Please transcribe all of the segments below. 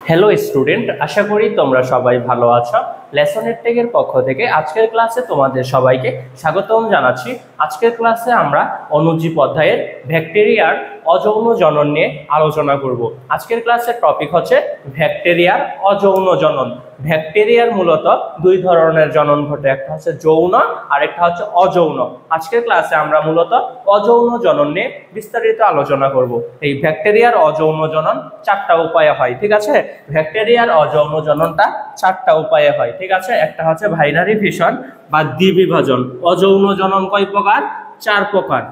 Hello student, আশা করি তোমরা সবাই ভালো আছো। লেসনের টেকের পক্ষ থেকে আজকের ক্লাসে তোমাদের সবাইকে স্বাগতম জানাচ্ছি। আজকের ক্লাসে আমরা অনুজীব অধ্যায়ের ব্যাকটেরিয়ার অযৌন জনন নিয়ে আলোচনা করব। আজকের ক্লাসের টপিক হচ্ছে ব্যাকটেরিয়ার অযৌন জনন। ব্যাকটেরিয়ার মূলত দুই ধরনের জনন ঘটে, একটা হচ্ছে যৌন আর একটা হচ্ছে অযৌন। আজকের ক্লাসে আমরা মূলত অযৌন জনন নিয়ে বিস্তারিত আলোচনা করব। এই ব্যাকটেরিয়ার অযৌন জনন চারটা উপায়ে হয়, ঠিক আছে? ব্যাকটেরিয়ার অযৌন জননটা চারটা উপায়ে হয়, ঠিক আছে? একটা হচ্ছে বাইনারি ফিশন বা দ্বিবিভাজন। অযৌন জনন কয় প্রকার? চার প্রকার।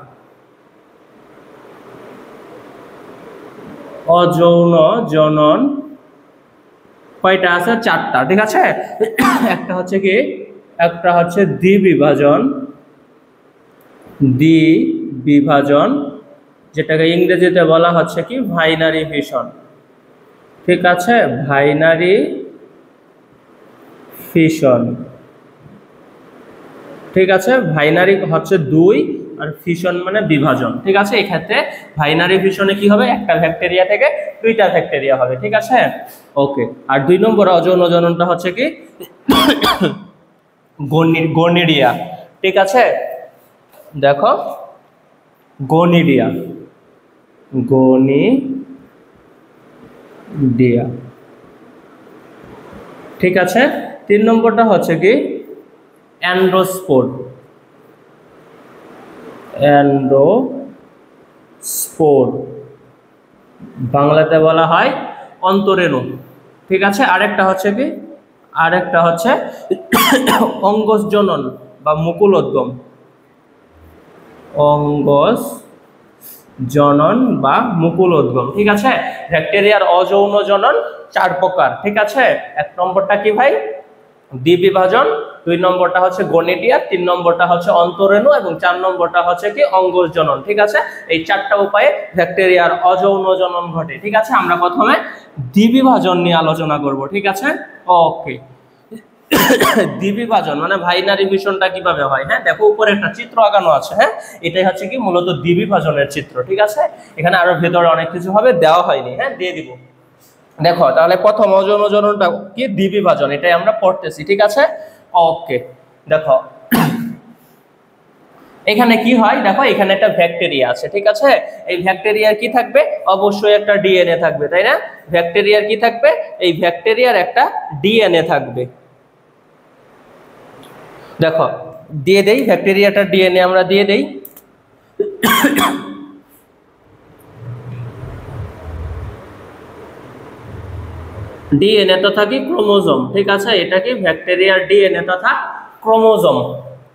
অযৌন জনন কয়টা আছে? চারটা, ঠিক আছে? একটা হচ্ছে কি, একটা হচ্ছে দ্বিবিভাজন, দ্বিবিভাজন যেটাকে ইংরেজিতে বলা হচ্ছে কি বাইনারি ফিশন, ঠিক আছে? বাইনারি ফিশন, ঠিক আছে? বাইনারি হচ্ছে দুই আর ফিশন মানে বিভাজন, ঠিক আছে? এই ক্ষেত্রে বাইনারি ফিশনে কি হবে? একটা ব্যাকটেরিয়া থেকে দুইটা ব্যাকটেরিয়া হবে, ঠিক আছে? ওকে। আর দুই নম্বর অযৌন জননটা হচ্ছে কি গনিডিয়া, ঠিক আছে? দেখো, গনিডিয়া, গনিডিয়া, ঠিক আছে? তিন নম্বরটা হচ্ছে কি অ্যান্ডোস্পোর, অ্যান্ডোস্পোর বাংলাতে বলা হয় অন্তরেণু, ঠিক আছে? আরেকটা হচ্ছে কি, আরেকটা হচ্ছে অঙ্গজ জনন বা মুকুলোদ্গম, অঙ্গজ জনন বা মুকুলোদ্গম, ঠিক আছে? ব্যাকটেরিয়ার অযৌন জনন চার প্রকার, ঠিক আছে? এক নম্বরটা কি ভাই? দ্বিবিভাজন, দুই নম্বরটা হচ্ছে গনিডিয়া, তিন নম্বরটা হচ্ছে অন্তরেণু এবং চার নম্বরটা হচ্ছে কি অঙ্গজ জনন, ঠিক আছে? এই চারটা উপায়ে ব্যাকটেরিয়ার অযৌন জনন ঘটে, ঠিক আছে? আমরা প্রথমে দ্বিবিভাজন নিয়ে আলোচনা করব, ঠিক আছে? ওকে। দ্বিবিভাজন মানে বাইনারি ফিশনটা কিভাবে হয়? হ্যাঁ, দেখো উপরে একটা চিত্র আঁকানো আছে, হ্যাঁ, এটাই হচ্ছে কি মূলত দ্বিবিভাজনের চিত্র, ঠিক আছে? এখানে আরো ভেতরে অনেক কিছু হবে, দেওয়া হয়নি, হ্যাঁ, দিয়ে দিব। দেখো তাহলে প্রথম অযৌন জননটা কি? দ্বিবিভাজন, এটাই আমরা পড়তেছি, ঠিক আছে? ওকে, দেখো এখানে কি হয়, দেখো এখানে একটা ব্যাকটেরিয়া আছে, ঠিক আছে? এই ব্যাকটেরিয়ার কি থাকবে? অবশ্যই একটা ডিএনএ থাকবে, তাই না? ব্যাকটেরিয়ার কি থাকবে? এই ব্যাকটেরিয়ার একটা ডিএনএ থাকবে। দেখো দিয়ে দেই, ব্যাকটেরিয়াটা ডিএনএ আমরা দিয়ে দেই। ডিএনএ তথা কি ক্রোমোজোম, ঠিক আছে? এটা কি ব্যাকটেরিয়ার ডিএনএ তথা ক্রোমোজোম,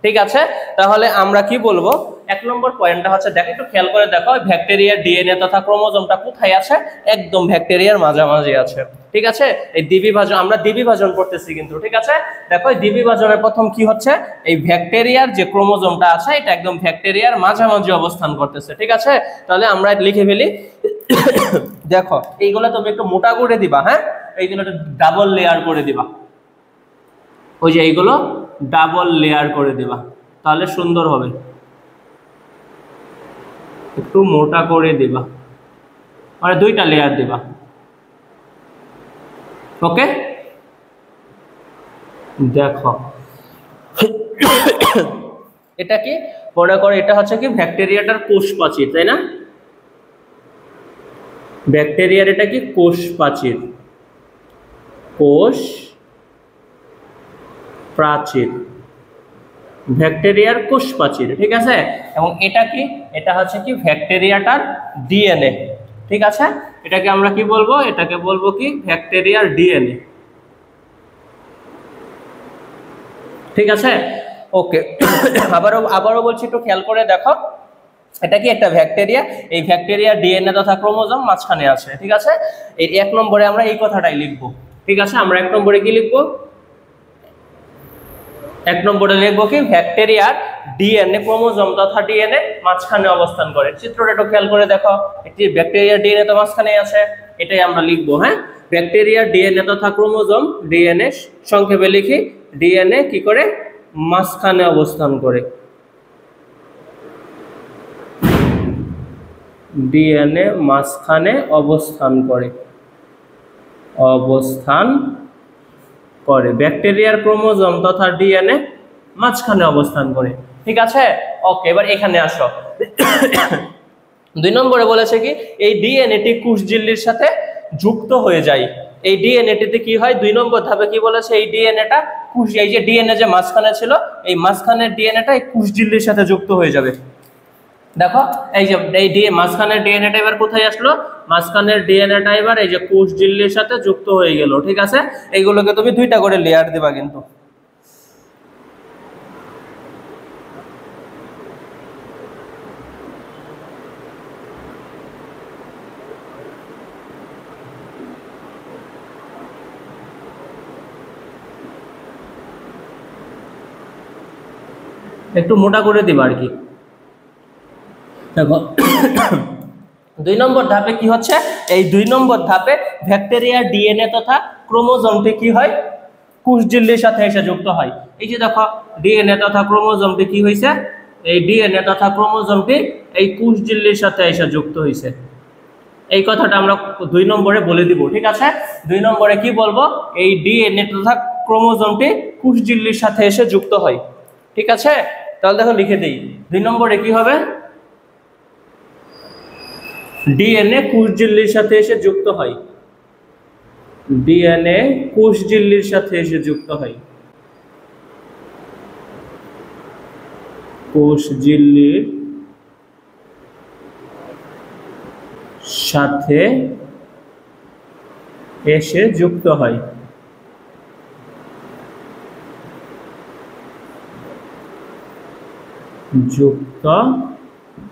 ঠিক আছে? তাহলে আমরা কি বলবো? এক নম্বর পয়েন্টটা হচ্ছে, দেখো একটু খেয়াল করে দেখো, ব্যাকটেরিয়ার ডিএনএ তথা ক্রোমোজোমটা কোথায় আছে? একদম ব্যাকটেরিয়ার মাঝামাঝি আছে, ঠিক আছে? এই দ্বিবিভাজন, আমরা দ্বিবিভাজন করতেছি কিন্তু, ঠিক আছে? দেখো এই দ্বিবিভাজনের প্রথম কি হচ্ছে? এই ব্যাকটেরিয়ার যে ক্রোমোজোমটা আছে এটা একদম ব্যাকটেরিয়ার মাঝামাঝি অবস্থান করতেছে, ঠিক আছে? তাহলে আমরা লিখে ফেলি। দেখো এইগুলো তুমি একটু মোটা করে দিবা, হ্যাঁ, এইগুলো একটু ডাবল লেয়ার করে দিবা, ওই যে এইগুলো ডাবল লেয়ার করে দিবা, তাহলে সুন্দর হবে। একটু মোটা করে দিবা, মানে দুইটা লেয়ার দিবা, ওকে? দেখো এটা কি মনে করো, এটা হচ্ছে কি ব্যাকটেরিয়াটার কোষ প্রাচীর, তাই না? ব্যাকটেরিয়ার এটা কি কোষ প্রাচীর, কোষ প্রাচীর, ব্যাকটেরিয়ার কোষ প্রাচীর, ঠিক আছে? এবং এটা কি, এটা হচ্ছে কি ব্যাকটেরিয়াটার ডিএনএ, ঠিক আছে? এটাকে আমরা কি বলবো? এটাকে বলবো কি ব্যাকটেরিয়ার ডিএনএ, ঠিক আছে? ওকে। আবারও বলছি, একটু খেয়াল করে দেখো, এটা কি একটা ব্যাকটেরিয়া, এই ব্যাকটেরিয়ার ডিএনএ তথা ক্রোমোজোম মাঝখানে আছে, ঠিক আছে? এই এক নম্বরে আমরা এই কথাটাই লিখবো, ঠিক আছে? আমরা এক নম্বরে কি লিখবো? এক নম্বরে লিখবো কি ব্যাকটেরিয়ার ডিএনএ ক্রোমোজোম তথা ডিএনএ মাঝখানে অবস্থান করে। চিত্রটা একটু খেয়াল করে দেখো, একটি ব্যাকটেরিয়ার ডিএনএ তো মাঝখানে আছে, এটাই আমরা লিখবো, হ্যাঁ? ব্যাকটেরিয়ার ডিএনএ তথা ক্রোমোজোম, ডিএনএ সংক্ষেপে লিখি, ডিএনএ কি করে? মাঝখানে অবস্থান করে, ডিএনএ মাঝখানে অবস্থান করে, অবস্থান করে, ব্যাকটেরিয়ার ক্রোমোজোম তথা ডিএনএ মাঝখানে অবস্থান করে। ঠিক আছে, ওকে, এবার এখানে আসো। 2 নম্বরে বলেছে কি এই ডিএনএটি কোষঝিল্লির সাথে যুক্ত হয়ে যায়। এই ডিএনএটিতে কি হয়, 2 নম্বর ধাপে কি বলেছে, এই ডিএনএটা এই যে ডিএনএ যে মাঝখানে ছিল, এই মাঝখানের ডিএনএটা এই কোষঝিল্লির সাথে যুক্ত হয়ে যাবে। দেখো এই যে এই মাঝখানের ডিএনএটা এবার কোথায় আসলো, মাঝখানের ডিএনএটা এবার এই যে কোষঝিল্লির সাথে যুক্ত হয়ে গেল। ঠিক আছে, এইগুলোকে তুমি 2টা করে লেয়ার দিবা কিন্তু। একটু মোটা করে দিবা আর কি। দেখো 2 নম্বর ধাপে কি হচ্ছে, এই 2 নম্বর ধাপে ব্যাকটেরিয়ার ডিএনএ তথা ক্রোমোজোমটি কি হয়, কোষঝিল্লির সাথে এসে যুক্ত হয়। এই যে দেখো ডিএনএ তথা ক্রোমোজোমটি কি হয়েছে, এই ডিএনএ তথা ক্রোমোজোমটি এই কোষঝিল্লির সাথে এসে যুক্ত হয়েছে। এই কথাটা আমরা 2 নম্বরে বলে দিব। ঠিক আছে, 2 নম্বরে কি বলবো, এই ডিএনএ তথা ক্রোমোজোমটি কোষঝিল্লির সাথে এসে যুক্ত হয়। ঠিক আছে, তাহলে দেখো লিখে দিই, 2 নম্বরে কি হবে, ডিএনএ কোষঝিল্লির সাথে এসে যুক্ত হয়, ডিএনএ কোষঝিল্লির সাথে এসে যুক্ত হয়, কোষঝিল্লির সাথে এসে যুক্ত হয়। যুক্ত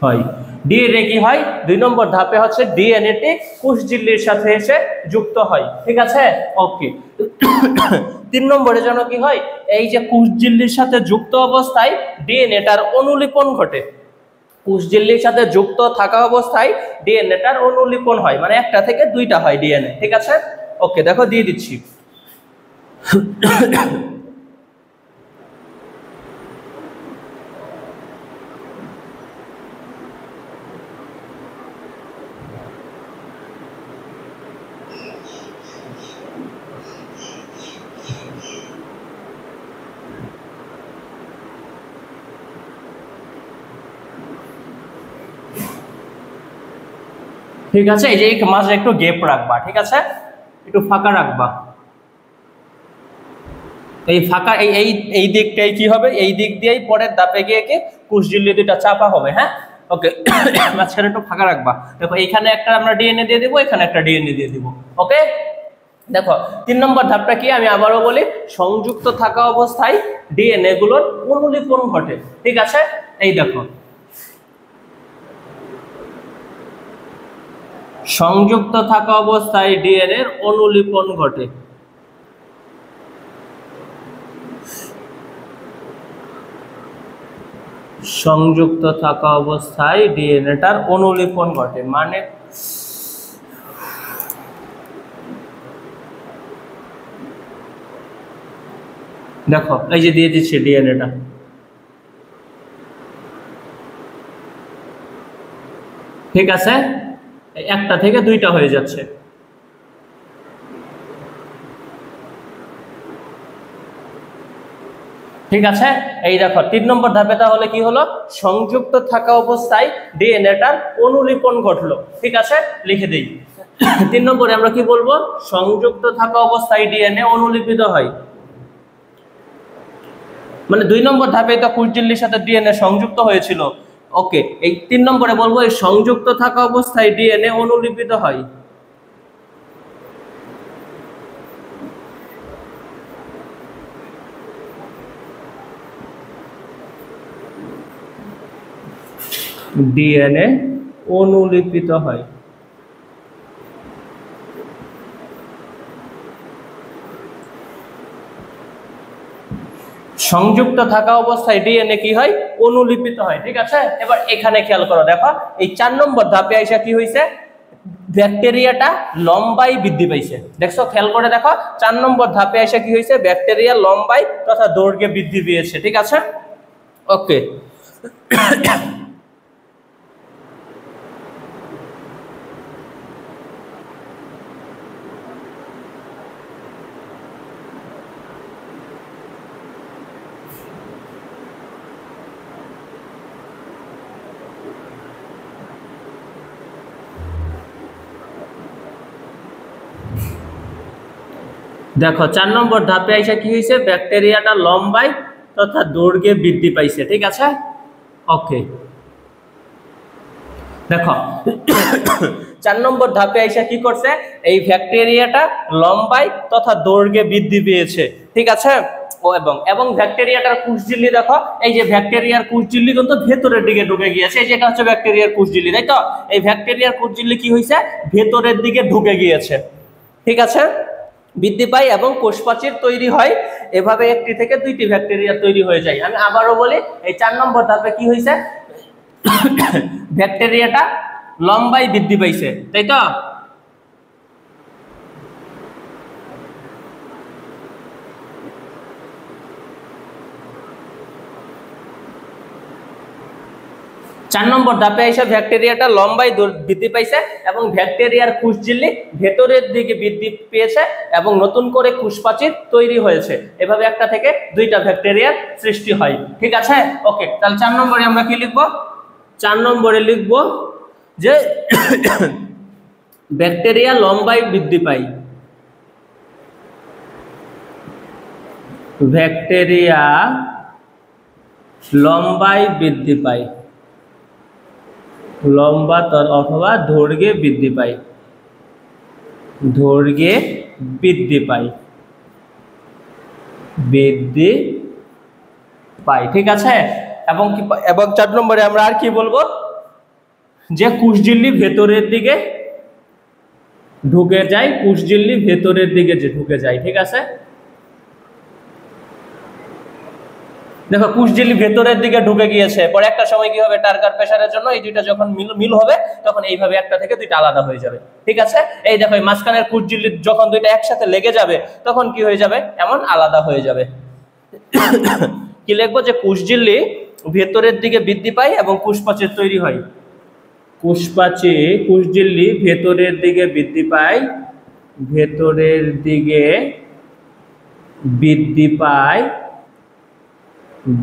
হয় ডিএনএ কি হয়, 2 নম্বর ধাপে হচ্ছে ডিএনএটি কোষঝিল্লির সাথে এসে যুক্ত হয়। ঠিক আছে, ওকে। 3 নম্বরে যেন কি হয়, এই যে কোষঝিল্লির সাথে যুক্ত অবস্থায় ডিএনএটার অনুলিপন ঘটে, কোষঝিল্লির সাথে যুক্ত থাকা অবস্থায় ডিএনএটার অনুলিপন হয়, মানে একটা থেকে 2টা হয় ডিএনএ। ঠিক আছে, ওকে, দেখো দিয়ে দিচ্ছি। ঠিক আছে, এই যে মাঝে একটু গ্যাপ রাখবা। ঠিক আছে, একটু ফাঁকা রাখবা। এই ফাঁকা এই এই দিকটাই কি হবে, এই দিক দিয়েই পরের ধাপে গিয়ে কি কোষঝিল্লি 2টা চাপা হবে। হ্যাঁ, ওকে, মাঝখানে একটু ফাঁকা রাখবা। দেখো এখানে একটা আমরা ডিএনএ দিয়ে দিব, এখানে একটা ডিএনএ দিয়ে দিব। ওকে, দেখো 3 নম্বর ধাপটা কি, আমি আবারও বলি, সংযুক্ত থাকা অবস্থায় ডিএনএ গুলোর অনুলিপন ঘটে। ঠিক আছে, এই দেখো সংযুক্ত থাকা অবস্থায় ডিএনএ এর অনুলিপন ঘটে। সংযুক্ত থাকা অবস্থায় ডিএনএটার অনুলিপন ঘটে, মানে দেখো এই যে দিয়ে দিচ্ছি ডিএনএটা। ঠিক আছে, একটা থেকে 2টা হয়ে যাচ্ছে। ঠিক আছে, এই দেখো 3 নম্বর ধাপে তাহলে কি হলো, সংযুক্ত থাকা অবস্থায় ডিএনএটার অনুলিপন ঘটলো। ঠিক আছে, লিখে দিই। 3 নম্বরে আমরা কি বলবো, সংযুক্ত থাকা অবস্থায় ডিএনএ অনুলিপিত হয়, মানে 2 নম্বর ধাপে তো কোষঝিল্লির সাথে ডিএনএ সংযুক্ত হয়েছিল। ওকে, এই 3 নম্বরে বলবো এই সংযুক্ত থাকা অবস্থায় ডিএনএ অনুলিপিত হয়। ডিএনএ অনুলিপিত হয়। সংযুক্ত থাকা অবস্থায় ডিএনএ কি হয়, অনুলিপিত হয়। ঠিক আছে, এবার এখানে খেয়াল করো, দেখো এই 4 নম্বর ধাপে আইসা কি হয়েছে, ব্যাকটেরিয়াটা লম্বাই বৃদ্ধি পাইছে। দেখছো, খেয়াল করে দেখো 4 নম্বর ধাপে আইসা কি হয়েছে, ব্যাকটেরিয়া লম্বাই তথা দৈর্ঘ্যে বৃদ্ধি পেয়েছে। ঠিক আছে, ওকে। দেখো 4 নম্বর ধাপে আইসা কি হয়েছে, ব্যাকটেরিয়াটা লম্বায় তথা দৈর্ঘ্যে বৃদ্ধি পাইছে। ঠিক আছে, ওকে। দেখো 4 নম্বর ধাপে আইসা কি করছে, এই ব্যাকটেরিয়াটা লম্বায় তথা দৈর্ঘ্যে বৃদ্ধি পেয়েছে। ঠিক আছে, এবং ব্যাকটেরিয়াটার কোষঝিল্লি দেখো, এই যে ব্যাকটেরিয়ার কোষঝিল্লি কিন্তু ভেতরের দিকে ঢুকে গিয়েছে। এই যে এটা হচ্ছে ব্যাকটেরিয়ার কোষঝিল্লি, তাই তো? এই ব্যাকটেরিয়ার কোষঝিল্লি কি হয়েছে, ভেতরের দিকে ঢুকে গিয়েছে। ঠিক আছে, বৃদ্ধি পায় এবং কোষপ্রাচীর তৈরি হয়। এভাবে একটি থেকে দুইটি ব্যাকটেরিয়া তৈরি হয়ে যায়। আমি আবারও বলি, এই 4 নম্বর ধাপে কি হয়েছে, ব্যাকটেরিয়াটা লম্বায় বৃদ্ধি পাইছে, তাই তো? চার নম্বর ধাপে এসে ব্যাকটেরিয়াটা লম্বায় বৃদ্ধি পাইছে এবং ব্যাকটেরিয়ার কোষঝিল্লি ভেতরের দিকে বৃদ্ধি পেয়েছে এবং নতুন করে কোষপ্রাচীর তৈরি হয়েছে। এভাবে একটা থেকে দুইটা ব্যাকটেরিয়ার সৃষ্টি হয়। ঠিক আছে, ওকে। তাহলে 4 নম্বরে আমরা কি লিখবো, 4 নম্বরে লিখব যে ব্যাকটেরিয়া লম্বায় বৃদ্ধি পায়। ব্যাকটেরিয়া লম্বায় বৃদ্ধি পায়, লম্বা অথবা দৈর্ঘ্যে বৃদ্ধি পায়, দৈর্ঘ্যে বৃদ্ধি পায়, বৃদ্ধি পায়। ঠিক আছে, এবং 4 নম্বরে আমরা আর কি বলবো, যে কোষঝিল্লি ভেতরের দিকে ঢুকে যায়, কোষঝিল্লি ভেতরের দিকে ঢুকে যায়। ঠিক আছে, দেখো কোষঝিল্লি ভেতরের দিকে ঢুকে গিয়েছে, পরে একটা সময় কি হবে, টার্গার প্রেসারের জন্য এই দুইটা যখন মিল হবে তখন এইভাবে একটা থেকে দুইটা আলাদা হয়ে যাবে। ঠিক আছে, এই দেখো এই মাঝখানের কোষঝিল্লি যখন দুইটা একসাথে লেগে যাবে তখন কি হয়ে যাবে, এমন আলাদা হয়ে যাবে। কি লিখবো, যে কোষঝিল্লি ভেতরের দিকে বৃদ্ধি পায় এবং কোষপ্রাচীর তৈরি হয়। কোষঝিল্লি ভেতরের দিকে বৃদ্ধি পায়, ভেতরের দিকে বৃদ্ধি পায়,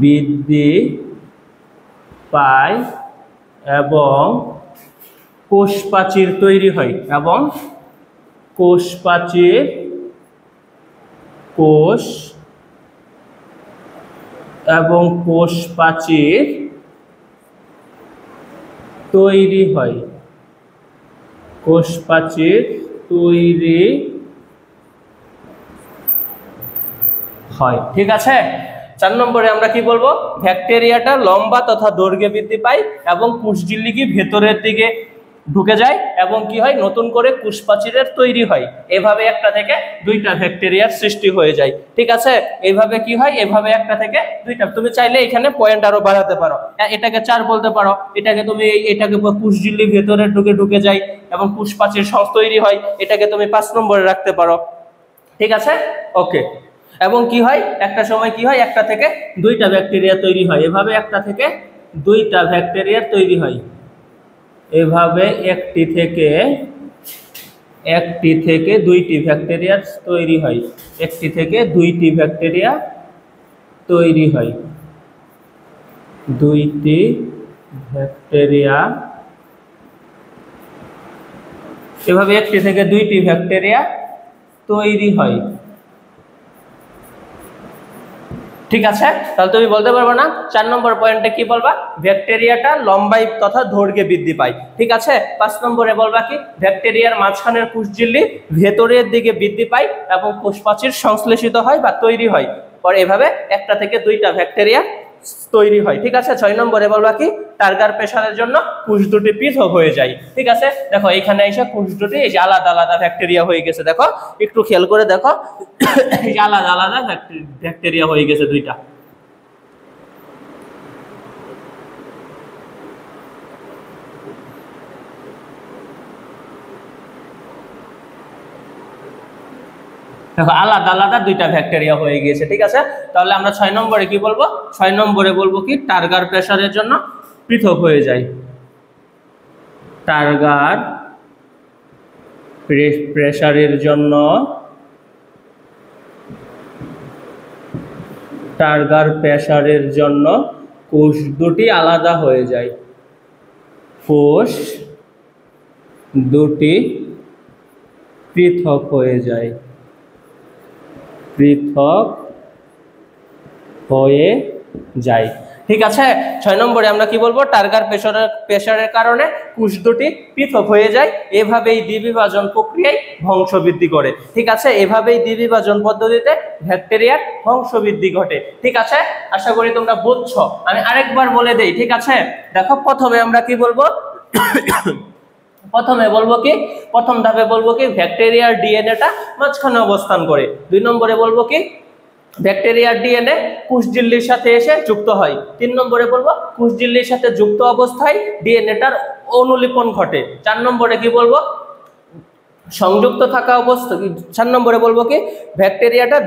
বৃদ্ধি পায় এবং কোষপ্রাচীর তৈরি হয়, এবং কোষপ্রাচীর কোষপ্রাচীর তৈরি হয়, কোষপ্রাচীর তৈরি হয়। ঠিক আছে, 4 নম্বরে আমরা কি বলবো, ব্যাকটেরিয়াটা লম্বা তথা দৈর্ঘ্যে বৃদ্ধি পায় এবং কোষঝিল্লি কি ভেতরের দিকে ঢুকে যায় এবং কি হয়, নতুন করে কোষপ্রাচীরের তৈরি হয়। এভাবে একটা থেকে দুইটা ব্যাকটেরিয়ার সৃষ্টি হয়ে যায়। ঠিক আছে, এইভাবে কি হয়, এভাবে একটা থেকে দুইটা। তুমি চাইলে এখানে পয়েন্ট আরো বাড়াতে পারো, এটাকে 4 বলতে পারো, এটাকে তুমি এটাকে কোষঝিল্লি ভেতরে ঢুকে যায় এবং কোষপ্রাচীর তৈরি হয়, এটাকে তুমি 5 নম্বরে রাখতে পারো। ঠিক আছে, ওকে। এবং কি হয়, একটা সময় কি হয়, একটা থেকে দুইটা ব্যাকটেরিয়া তৈরি হয়। এভাবে একটা থেকে দুইটা ব্যাকটেরিয়া তৈরি হয়, এভাবে একটি থেকে দুইটি ব্যাকটেরিয়া তৈরি হয়, একটি থেকে দুইটি ব্যাকটেরিয়া তৈরি হয়, দুইটি ব্যাকটেরিয়া, এভাবে একটি থেকে দুইটি ব্যাকটেরিয়া তৈরি হয়। ঠিক আছে, তাহলে তুমি বলতে পারবে না 4 নম্বর পয়েন্টে কি বলবা, ব্যাকটেরিয়াটা লম্বায় তথা দৈর্ঘ্যে বৃদ্ধি পায়। ঠিক আছে, 5 নম্বরে বলবা কি, ব্যাকটেরিয়ার মাঝখানের কোষঝিল্লি ভেতরের দিকে বৃদ্ধি পায় এবং কোষপ্রাচীর সংশ্লেষিত হয় বা তৈরি হয়। পরে এভাবে একটা থেকে দুইটা ব্যাকটেরিয়া তৈরি হয়। ঠিক আছে, 6 নম্বরে বলবা কি, টার্গার প্রেসারের জন্য কোষ দুটি পৃথক হয়ে যায়। ঠিক আছে, দেখো এখানে এসে কোষ দুটি এই যে আলাদা আলাদা ব্যাকটেরিয়া হয়ে গেছে। দেখো একটু খেয়াল করে দেখো, এই যে আলাদা আলাদা ব্যাকটেরিয়া হয়ে গেছে দুইটা। দেখো আলাদা আলাদা দুইটা ব্যাকটেরিয়া হয়ে গিয়েছে। ঠিক আছে, তাহলে আমরা 6 নম্বরে কি বলবো, 6 নম্বরে বলবো কি, টার্গার প্রেসারের জন্য পৃথক হয়ে যায়। টার্গার প্রেসারের জন্য, টার্গার প্রেসারের জন্য কোষ দুটি আলাদা হয়ে যায়, কোষ দুটি পৃথক হয়ে যায়। পৃথক হয়ে যায়। ঠিক আছে, 6 নম্বরে আমরা কি বলবো, টার্গার প্রেসারের কারণে কোষ দুটি পৃথক হয়ে যায়, এভাবেই দ্বিবিভাজন প্রক্রিয়ায় বংশবৃদ্ধি করে। ঠিক আছে, এভাবেই দ্বিবিভাজন পদ্ধতিতে ব্যাকটেরিয়ার বংশবৃদ্ধি ঘটে। ঠিক আছে, আশা করি তোমরা বুঝছো। আমি আরেকবার বলে দেই। ঠিক আছে, দেখো প্রথমে আমরা কি বলবো, প্রথম ধাপে বলবো কি ব্যাকটেরিয়ার ডিএনএটা মাঝখানে অবস্থান করে। 2 নম্বরে বলবো কি ব্যাকটেরিয়ার ডিএনএ কোষঝিল্লির সাথে এসে যুক্ত হয়। 3 নম্বরে বলবো কোষঝিল্লির সাথে যুক্ত অবস্থায় ডিএনএটার অনুলিপন ঘটে। 4 নম্বরে কি বলবো, সংযুক্ত থাকা অবস্থা। 4 নম্বরে বলবো কি ব্যাকটেরিয়াটা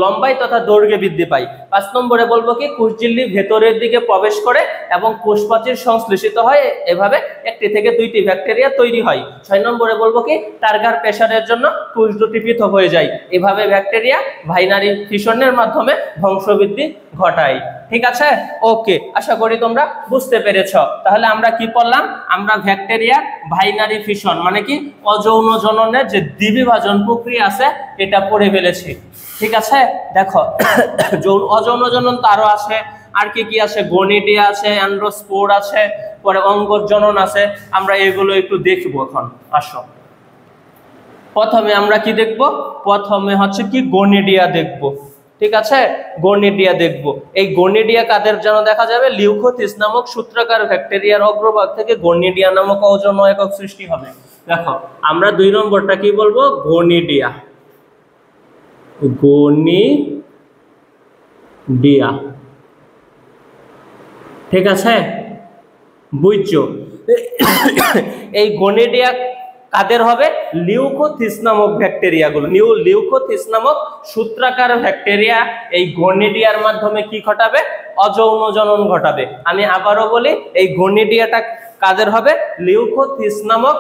লম্বায় তথা দৈর্ঘ্যে বৃদ্ধি পায়। 5 নম্বরে বলবো কি কোষঝিল্লি ভেতরের দিকে প্রবেশ করে এবং কোষপ্রাচীর সংশ্লেষিত হয়, এভাবে 1টি থেকে 2টি ব্যাকটেরিয়া তৈরি হয়। 6 নম্বরে বলবো কি টার্গার প্রেসারের জন্য কোষ দুটি পৃথক হয়ে যায়, এভাবে ব্যাকটেরিয়া বাইনারি ফিশনের মাধ্যমে বংশবৃদ্ধি ঘটায়। ঠিক আছে, ওকে, আশা করি তোমরা বুঝতে পেরেছ। তাহলে আমরা কি পড়লাম, আমরা ব্যাকটেরিয়া বাইনারি ফিশন মানে কি অযৌন জননের যে দ্বিবিভাজন প্রক্রিয়া আছে এটা পড়ে ফেলেছি। ঠিক আছে, দেখো অযৌন জনন তো আরো আছে, আর কি কি আছে, গনিডিয়া আছে, অ্যান্ড্রোস্পোর আছে, পরে অঙ্গজ জনন আছে, আমরা এগুলো একটু দেখবো এখন। আসো, প্রথমে আমরা কি দেখব, প্রথমে হচ্ছে কি গনিডিয়া দেখব। ঠিক আছে, গনিডিয়া দেখব। এই গনিডিয়া কাদের যেন দেখা যাবে, লিউকোথিস নামক সূত্রাকার ব্যাকটেরিয়ার অগ্রভাগ থেকে গনিডিয়া নামক অযৌন একক সৃষ্টি হবে। দেখো আমরা 2 নম্বরটা কি বলবো, গনিডিয়া। ঠিক আছে, বুঝছো? এই গনিডিয়া কাদের হবে, লিউকোথিস নামক ব্যাকটেরিয়াগুলো, লিউকোথিস নামক সূত্রাকার ব্যাকটেরিয়া এই গনিডিয়ার মাধ্যমে কি ঘটাবে, অযৌন জনন ঘটাবে। আমি আবারও বলি, এই গনিডিয়াটা কাদের হবে, লিউকোথিস নামক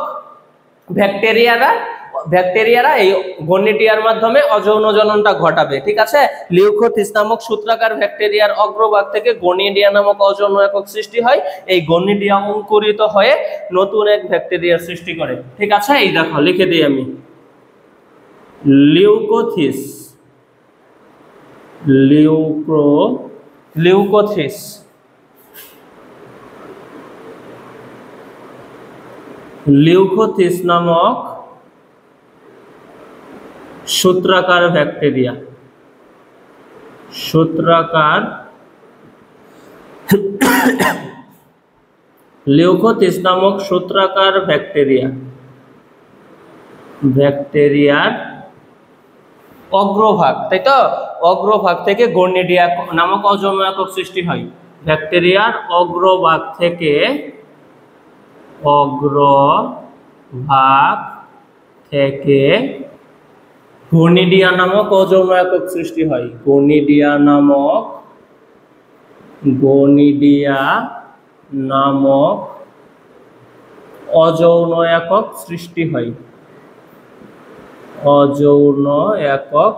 ব্যাকটেরিয়ারা এই গনিডিয়ার মাধ্যমে অযৌন জননটা ঘটাবে। ঠিক আছে, লিউকোথিস নামক সূত্রাকার ব্যাকটেরিয়ার অগ্রভাগ থেকে গনিডিয়া নামক অযৌন একক সৃষ্টি হয়, এই গনিডিয়া অঙ্কুরিত হয়ে নতুন এক ব্যাকটেরিয়ার সৃষ্টি করে। ঠিক আছে, এই দেখো লিখে দিই আমি, লিউকোথিস নামক সূত্রাকার ব্যাকটেরিয়া, লিউকোথিস নামক সূত্রাকার ব্যাকটেরিয়ার অগ্রভাগ, তাই তো, অগ্রভাগ থেকে গনিডিয়া নামক অযৌন একক সৃষ্টি হয়। ব্যাকটেরিয়ার অগ্রভাগ থেকে গনিডিয়া নামক অযৌন একক সৃষ্টি হয়। গনিডিয়া নামক অযৌন একক সৃষ্টি হয়, অযৌন একক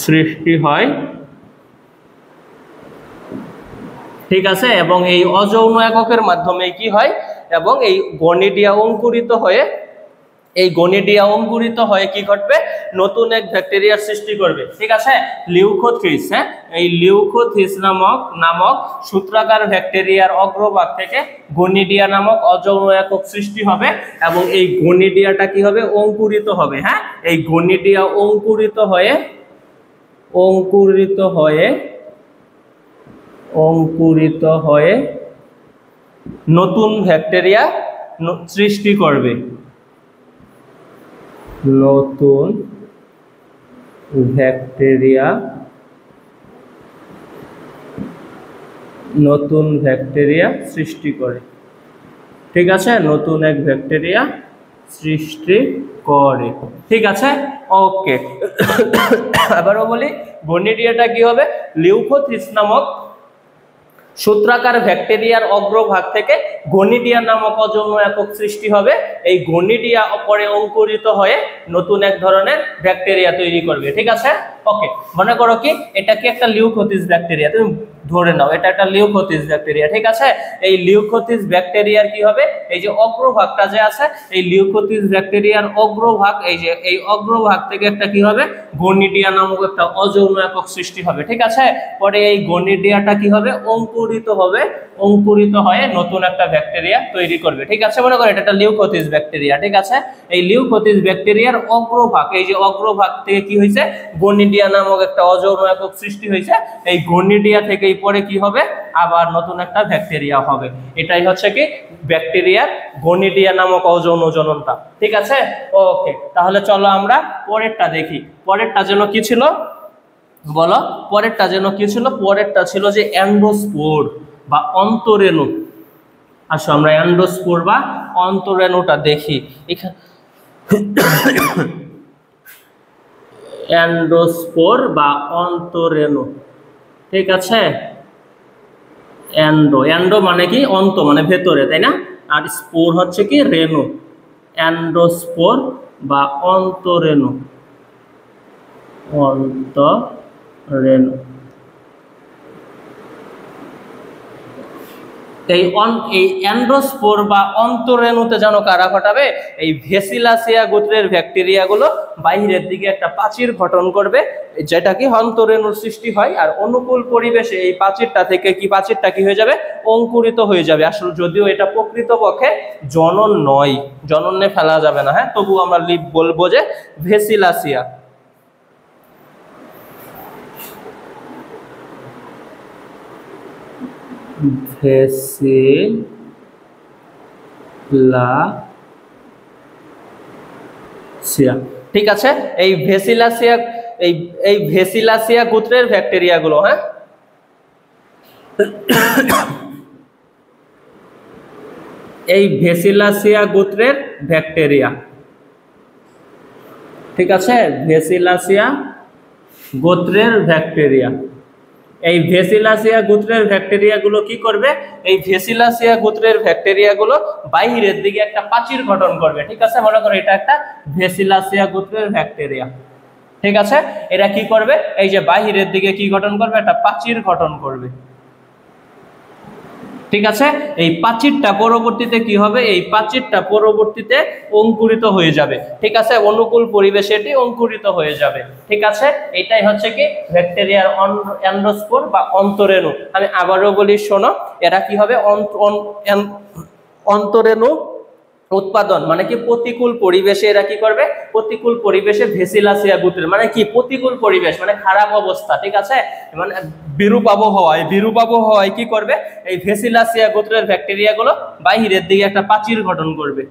সৃষ্টি হয়। ঠিক আছে, এবং এই অযৌন এককের মাধ্যমে কি হয়, এবং এই গনিডিয়া অঙ্কুরিত হয়ে কি ঘটবে, নতুন এক ব্যাকটেরিয়ার সৃষ্টি করবে। ঠিক আছে, লিউকোথিস, এই লিউকোথিস নামক সূত্রাকার ব্যাকটেরিয়ার অগ্রভাগ থেকে গনিডিয়া নামক অযৌন একক সৃষ্টি হবে, এবং এই গনিডিয়াটা কি হবে, অঙ্কুরিত হবে। হ্যাঁ, এই গনিডিয়া অঙ্কুরিত হয়ে নতুন ব্যাকটেরিয়া সৃষ্টি করবে, নতুন ব্যাকটেরিয়া সৃষ্টি করে। ঠিক আছে, নতুন এক ব্যাকটেরিয়া সৃষ্টি করে। ঠিক আছে, ওকে, আবারও বলি, গনিডিয়াটা কি হবে, লিউকোথিস নামক সূত্রাকার ব্যাকটেরিয়ার অগ্রভাগ থেকে গনিডিয়া নামক অযৌন একক সৃষ্টি হবে, এই গনিডিয়া পরে অঙ্কুরিত হয়ে নতুন এক ধরনের ব্যাকটেরিয়া তৈরি করবে। ঠিক আছে, ওকে, মনে করো কি এটা কি একটা লিউকোসিস ব্যাকটেরিয়া, তুমি ধরে নাও এটা একটা লিউকোসিস ব্যাকটেরিয়া, ঠিক আছে। এই লিউকোসিস ব্যাকটেরিয়ার কি হবে, এই যে অগ্রভাগটা যে আছে এই লিউকোসিস ব্যাকটেরিয়ার অগ্রভাগ, এই যে এই অগ্রভাগ থেকে একটা কি হবে গনিডিয়া নামক একটা অযৌন একক সৃষ্টি হবে, ঠিক আছে। পরে এই গনিডিয়াটা কি হবে অঙ্কুরিত হবে, অঙ্কুরিত হয়ে নতুন একটা ব্যাকটেরিয়া তৈরি করবে, ঠিক আছে। মনে করো এটা একটা লিউকোসিস ব্যাকটেরিয়া, ঠিক আছে। এই লিউকোসিস ব্যাকটেরিয়ার অগ্রভাগ, এই যে অগ্রভাগ থেকে কি হয়েছে গনিডিয়া নামক একটা অযৌন একক সৃষ্টি হয়েছে, এই গনিডিয়া থেকে পরে কি হবে আবার নতুন একটা ব্যাকটেরিয়া হবে। এটাই হচ্ছে কি ব্যাকটেরিয়ার গনিডিয়া নামক অযৌন জননটা, ঠিক আছে। ওকে, তাহলে চলো আমরা পরেরটা দেখি। পরেরটা যেন কি ছিল বলো, পরেরটা যেন কি ছিল, পরেরটা ছিল যে অ্যান্ডোস্পোর বা অন্তরেণু। আসো আমরা অ্যান্ডোস্পোর বা অন্তরেণুটা দেখি। এখানে অ্যান্ডোস্পোর বা অন্তরেণু, ঠিক আছে। অ্যান্ডো, অ্যান্ডো মানে কি অন্ত মানে ভেতরে, তাই না, আর স্পোর হচ্ছে কি রেণু। অ্যান্ডোস্পোর বা অন্তরেণু, অন্তরেণু। এই অ্যান্ডোস্পোর বা অন্তরেণুতে যেন কারা ঘটাবে, এই ভেসিলাসিয়া গোত্রের ব্যাকটেরিয়াগুলো বাইরের দিকে একটা প্রাচীর গঠন করবে, যেটা কি অন্তরেণুর সৃষ্টি হয়। আর অনুকূল পরিবেশে এই প্রাচীরটা কি হয়ে যাবে অঙ্কুরিত হয়ে যাবে। আসলে যদিও এটা প্রকৃতপক্ষে জনন নয়, জননে ফেলা যাবে না, হ্যাঁ, তবু আমরা বলবো যে ভেসিলাসিয়া। ভেসিলাসিয়া, ঠিক আছে। এই ভেসিলাসিয়া, এই ভেসিলাসিয়া গোত্রের ব্যাকটেরিয়া গুলো, হ্যাঁ, এই ভেসিলাসিয়া গোত্রের ব্যাকটেরিয়া, ঠিক আছে। ভেসিলাসিয়া গোত্রের ব্যাকটেরিয়া, এই ভেসিলাসিয়া গোত্রের ব্যাকটেরিয়া গুলো কি করবে, এই ভেসিলাসিয়া গোত্রের ব্যাকটেরিয়া গুলো বাইরের দিকে একটা প্রাচীর গঠন করবে, ঠিক আছে। মনে করো এটা একটা ভেসিলাসিয়া গোত্রের ব্যাকটেরিয়া, ঠিক আছে। এরা কি করবে, এই যে বাইরের দিকে কি গঠন করবে একটা প্রাচীর গঠন করবে, ঠিক আছে। এই প্রাচীরটা পরবর্তীতে কি হবে, এই প্রাচীরটা পরবর্তীতে অঙ্কুরিত হয়ে যাবে, ঠিক আছে। অনুকূল পরিবেশে এটি অঙ্কুরিত হয়ে যাবে, ঠিক আছে। এটাই হচ্ছে কি ব্যাকটেরিয়ার অ্যান্ডোস্পোর বা অন্তরেণু। আমি আবারও বলি শোনো, এরা কি হবে অন্তরেণু উৎপাদন মানে কি প্রতিকূল পরিবেশে এরা কি করবে, প্রতিকূল পরিবেশে ভেসিলাসিয়া গোত্রের মানে কি প্রতিকূল পরিবেশ মানে খারাপ অবস্থা, ঠিক আছে, মানে বিরূপ আবহাওয়ায়, বিরূপ আবহাওয়ায় কি করবে এই ভেসিলাসিয়া গোত্রের ব্যাকটেরিয়া গুলো বাহিরের দিকে একটা প্রাচীর গঠন করবে,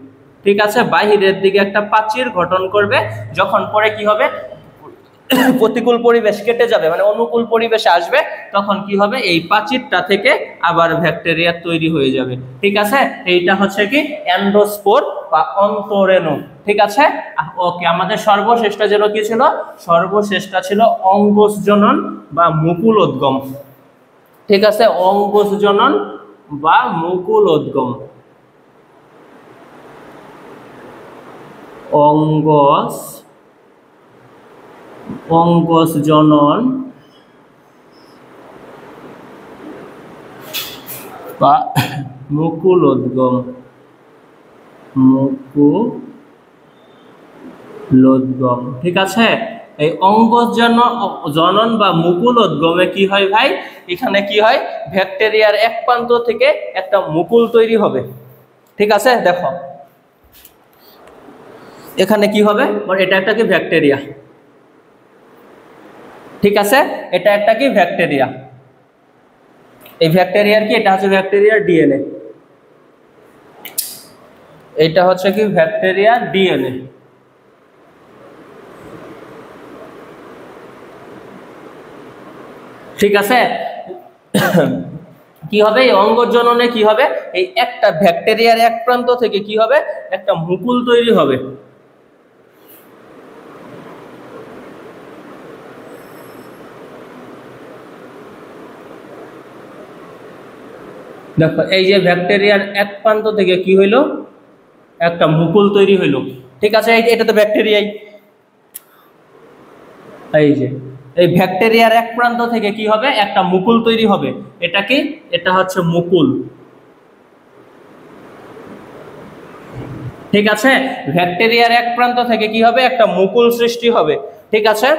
ঠিক আছে। বাহিরের দিকে একটা প্রাচীর গঠন করবে, যখন পরে কি হবে প্রতিকূল পরিবেশ কেটে যাবে মানে অনুকূল পরিবেশে আসবে, তখন কি হবে এই প্রাচীরটা থেকে আবার ব্যাকটেরিয়া তৈরি হয়ে যাবে, ঠিক আছে। এইটা হচ্ছে কি অ্যান্ডোস্পোর বা অন্তরেণু, ঠিক আছে। ওকে, আমাদের সর্বশেষটা যেন কি ছিল, সর্বশেষটা ছিল অঙ্গজ জনন বা মুকুলোদ্গম, ঠিক আছে। অঙ্গজ জনন বা মুকুলোদ্গম, অঙ্গজ জনন বা মুকুলোদ্গম, মুকুলোদ্গম, ঠিক আছে। এই অঙ্গজ জনন বা মুকুলোদ্গমে কি হয় ভাই, এখানে কি হয় ব্যাকটেরিয়ার এক প্রান্ত থেকে একটা মুকুল তৈরি হবে, ঠিক আছে। দেখো এখানে কি হবে, এটা একটা কি ব্যাকটেরিয়া, ঠিক আছে। এটা একটা কি ব্যাকটেরিয়া, এই ব্যাকটেরিয়ার কি এটা হচ্ছে ব্যাকটেরিয়ার ডিএনএ, এটা হচ্ছে কি ব্যাকটেরিয়ার ডিএনএ, ঠিক আছে। কি হবে এই অঙ্গজ জননে কি হবে, এই একটা ব্যাকটেরিয়ার এক প্রান্ত থেকে কি হবে একটা মুকুল তৈরি হবে, দেখো এই যে ব্যাকটেরিয়ার এক প্রান্ত থেকে কি হইলো একটা মুকুল তৈরি হইলো, ঠিক আছে। এটা তো ব্যাকটেরিয়াই, এই যে এই ব্যাকটেরিয়ার এক প্রান্ত থেকে কি হবে, একটা মুকুল তৈরি হবে। এটা কি, এটা হচ্ছে মুকুল। ঠিক আছে, ব্যাকটেরিয়ার এক প্রান্ত থেকে কি হবে, একটা মুকুল সৃষ্টি হবে। ঠিক আছে,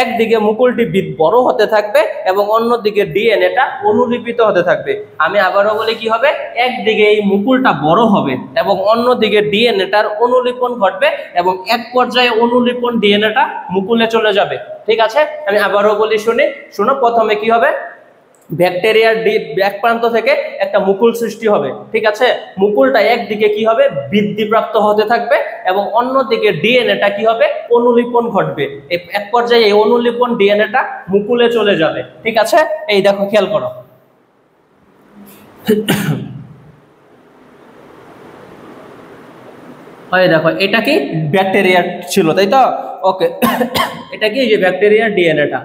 একদিকে মুকুলটি বড় হতে থাকবে এবং অন্যদিকে ডিএনএটা অনুলিপিত হতে থাকবে। আমি আবারও বলি, কি হবে, একদিকে এই মুকুলটা বড় হবে এবং অন্যদিকে ডিএনএটার অনুলিপন ঘটবে এবং এক পর্যায়ে অনুলিপন ডিএনএটা মুকুলে চলে যাবে। ঠিক আছে, আমি আবারও বলি, শুনো। প্রথমে কি হবে, ব্যাকটেরিয়ার এক প্রান্ত থেকে একটা মুকুল সৃষ্টি হবে। ঠিক আছে, মুকুলটা একদিকে কি হবে, বৃদ্ধিপ্রাপ্ত হতে থাকবে এবং অন্যদিকে ডিএনএটা কি হবে, অনুলিপন ঘটবে। এক পর্যায়ে এই অনুলিপন ডিএনএটা মুকুলে চলে যাবে। ঠিক আছে, এই দেখো, খেয়াল করো। দেখো, এটা কি ব্যাকটেরিয়া ছিল, তাই তো? ওকে, এটা কি, যে ব্যাকটেরিয়ার ডিএনএটা,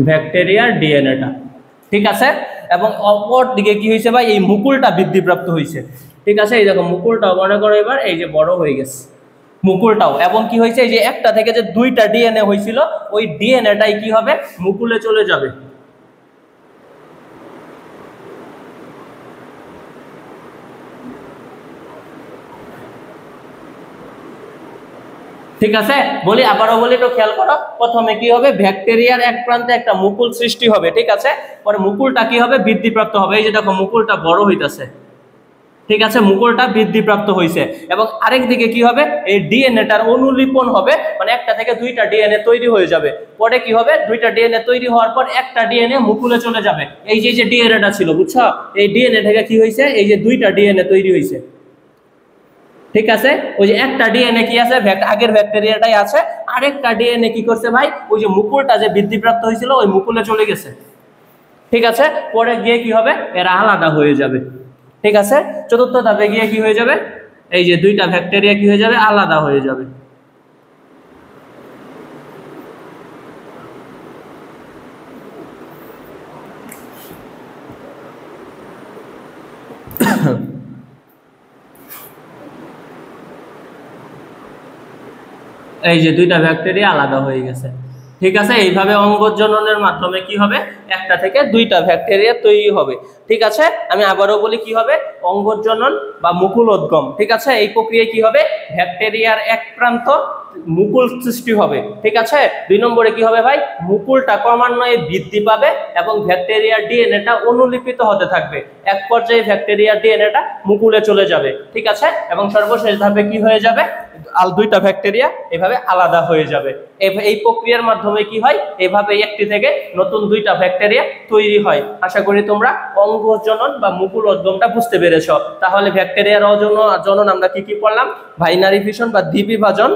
ব্যাকটেরিয়ার ডিএনএটা। ঠিক আছে, এবং অপর দিকে কি হয়েছে ভাই, এই মুকুলটা বৃদ্ধিপ্রাপ্ত হয়েছে। ঠিক আছে, এই দেখো মুকুলটাও মনে করো এবার এই যে বড় হয়ে গেছে মুকুলটাও, এবং কি হয়েছে, এই যে একটা থেকে যে দুইটা ডিএনএ হয়েছিল, ওই ডিএনএটাই কি হবে, মুকুলে চলে যাবে। ঠিক আছে, বলি, আবারও বলি, তো খেয়াল করো। প্রথমে কি হবে, ব্যাকটেরিয়ার এক প্রান্তে একটা মুকুল সৃষ্টি হবে। ঠিক আছে, পরে মুকুলটা কি হবে, বৃদ্ধিপ্রাপ্ত হবে। এই যে দেখো, মুকুলটা বড় হইতাছে। ঠিক আছে, মুকুলটা বৃদ্ধিপ্রাপ্ত হয়েছে এবং আরেক দিকে কি হবে, এই ডিএনএটার অনুলিপন হবে, মানে একটা থেকে দুইটা ডিএনএ তৈরি হয়ে যাবে। পরে কি হবে, দুইটা ডিএনএ তৈরি হওয়ার পর একটা ডিএনএ মুকুলে চলে যাবে। এই যে ডিএনএটা ছিল, বুঝছো, এই ডিএনএ থেকে কি হয়েছে, এই যে দুইটা ডিএনএ তৈরি হয়েছে। ঠিক আছে, ওই যে একটা ডিএনএ কি আছে, আগের ব্যাকটেরিয়াটাই আছে, আরেকটা ডিএনএ কি করছে ভাই, ওই যে মুকুলটা যে বৃদ্ধিপ্রাপ্ত হয়েছিল ওই মুকুলে চলে গেছে। ঠিক আছে, পরে গিয়ে কি হবে, এরা আলাদা হয়ে যাবে। ঠিক আছে, চতুর্থ ধাপে গিয়ে কি হয়ে যাবে, এই যে দুইটা ব্যাকটেরিয়া কি হয়ে যাবে, আলাদা হয়ে যাবে। এই যে দুইটা ব্যাকটেরিয়া আলাদা হয়ে গেছে। ঠিক আছে, এইভাবে অঙ্গজননের মাধ্যমে কি হবে, একটা থেকে দুইটা ব্যাকটেরিয়া তৈরি হবে। ঠিক আছে, আমি আবারও বলি, কি হবে, অঙ্গজনন বা মুকুলোদ্গম। ঠিক আছে, এই প্রক্রিয়ায় কি হবে, ব্যাকটেরিয়ার এক প্রান্ত মুকুল সৃষ্টি হবে। ঠিক আছে, 2 নম্বরে কি হবে ভাই, মুকুলটা ক্রমান্বয়ে বৃদ্ধি পাবে এবং ব্যাকটেরিয়ার ডিএনএটা অনুলিপিত হতে থাকবে। এক পর্যায়ে ব্যাকটেরিয়ার ডিএনএটা মুকুলে চলে যাবে। ঠিক আছে, এবং সর্বশেষ ধাপে কি হয়ে যাবে, দুইটা ব্যাকটেরিয়া এভাবে আলাদা হয়ে যাবে। এই প্রক্রিয়ার মাধ্যমে কি হয়, এভাবে একটি থেকে নতুন দুইটা ব্যাকটেরিয়া তৈরি হয়। আশা করি তোমরা অঙ্গজনন বা মুকুলোদ্গমটা বুঝতে পেরেছো। তাহলে ব্যাকটেরিয়ার অজনন আমরা কি কি পড়লাম, বাইনারি ফিশন বা দ্বিবিভাজন,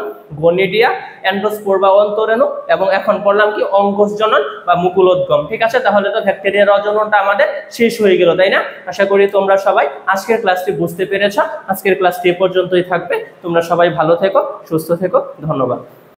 গনিডিয়া, এন্ডোস্পোর বা অন্তরেণু, এবং এখন পড়লাম কি, অঙ্গজনন বা মুকুলোদ্গম। ঠিক আছে, তাহলে তো ব্যাকটেরিয়ার অজননটা আমাদের শেষ হয়ে গেল, তাই না? আশা করি তোমরা সবাই আজকের ক্লাসটি বুঝতে পেরেছো। আজকের ক্লাসটি এ পর্যন্তই থাকবে। তোমরা সবাই ভালো থেকো, সুস্থ থেকো, ধন্যবাদ।